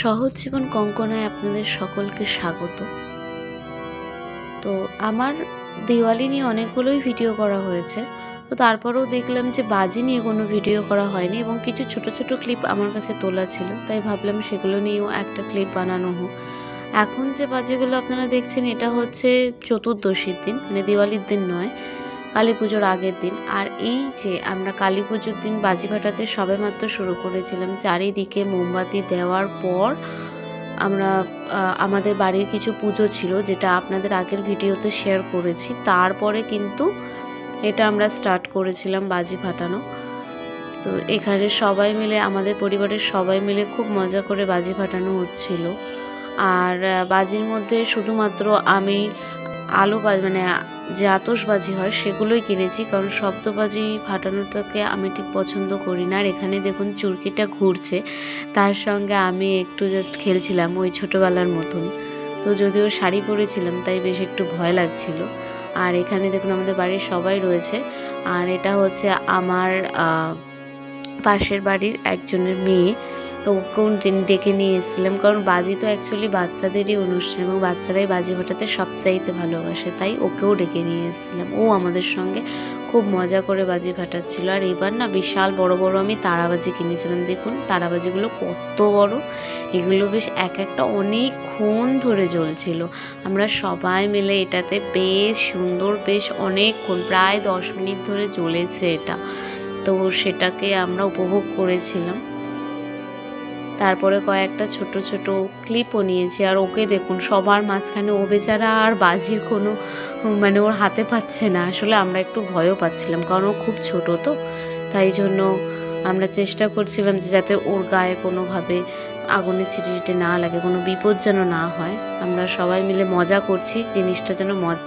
সহজ জীবন কঙ্কনায় আপনাদের সকলকে স্বাগত। তো আমার দিওয়ালি নিয়ে অনেকগুলোই ভিডিও করা হয়েছে। তো তারপরেও দেখলাম যে বাজি নিয়ে কোনো ভিডিও করা হয়নি এবং কিছু ছোট, ছোট ক্লিপ আমার কাছে তোলা ছিল। তাই ভাবলাম সেগুলো নিয়েও একটা ক্লিপ বানানো হোক। এখন যে বাজিগুলো আপনারা দেখছেন এটা হচ্ছে চতুর্দশীর দিন, মানে দিওয়ালির দিন নয়, কালীপুজোর আগের দিন। আর এই যে আমরা কালীপুজোর দিন বাজি ফাটাতে সবেমাত্র শুরু করেছিলাম। চারিদিকে মোমবাতি দেওয়ার পর আমরা আমাদের বাড়ির কিছু পুজো ছিল, যেটা আপনাদের আগের ভিডিওতে শেয়ার করেছি। তারপরে কিন্তু এটা আমরা স্টার্ট করেছিলাম বাজি ফাটানো। তো এখানে সবাই মিলে, আমাদের পরিবারের সবাই মিলে খুব মজা করে বাজি ফাটানো হচ্ছিল। আর বাজির মধ্যে শুধুমাত্র আমি মানে যে আতশবাজি হয় সেগুলোই কিনেছি, কারণ শব্দবাজি ফাটানোটাকে আমি ঠিক পছন্দ করি না। আর এখানে দেখুন চুরকিটা ঘুরছে, তার সঙ্গে আমি একটু জাস্ট খেলছিলাম ওই ছোটোবেলার মতন। তো যদিও শাড়ি পরেছিলাম তাই বেশ একটু ভয় লাগছিল। আর এখানে দেখুন আমাদের বাড়ির সবাই রয়েছে। আর এটা হচ্ছে আমার পাশের বাড়ির একজনের মেয়ে। তো ওকেও ডেকে নিয়ে এসেছিলাম, কারণ বাজি তো অ্যাকচুয়ালি বাচ্চাদেরই অনুষ্ঠান এবং বাচ্চারাই বাজি ফাটাতে সবচাইতে ভালোবাসে, তাই ওকেও ডেকে নিয়ে এসেছিলাম। ও আমাদের সঙ্গে খুব মজা করে বাজি ফাটাচ্ছিল। আর এবার না বিশাল বড় বড় আমি তারাবাজি কিনেছিলাম। দেখুন তারাবাজিগুলো কত বড়, এগুলো বেশ এক একটা অনেকক্ষণ ধরে জ্বলছিল। আমরা সবাই মিলে এটাতে বেশ সুন্দর, বেশ অনেকক্ষণ, প্রায় 10 মিনিট ধরে জ্বলেছে এটা। তো সেটাকে আমরা উপভোগ করেছিলাম। তারপরে কয়েকটা ছোট ছোট ক্লিপও নিয়েছি। আর ওকে দেখুন সবার মাঝখানে, ও বেচারা আর বাজির কোনো মানে ওর হাতে পাচ্ছে না। আসলে আমরা একটু ভয়ও পাচ্ছিলাম, কারণ ও খুব ছোট, তো তাই জন্য আমরা চেষ্টা করছিলাম যে যাতে ওর গায়ে কোনোভাবে আগুনের ছিটে ছিটে না লাগে, কোনো বিপদ যেন না হয়। আমরা সবাই মিলে মজা করছি, জিনিসটা যেন মজা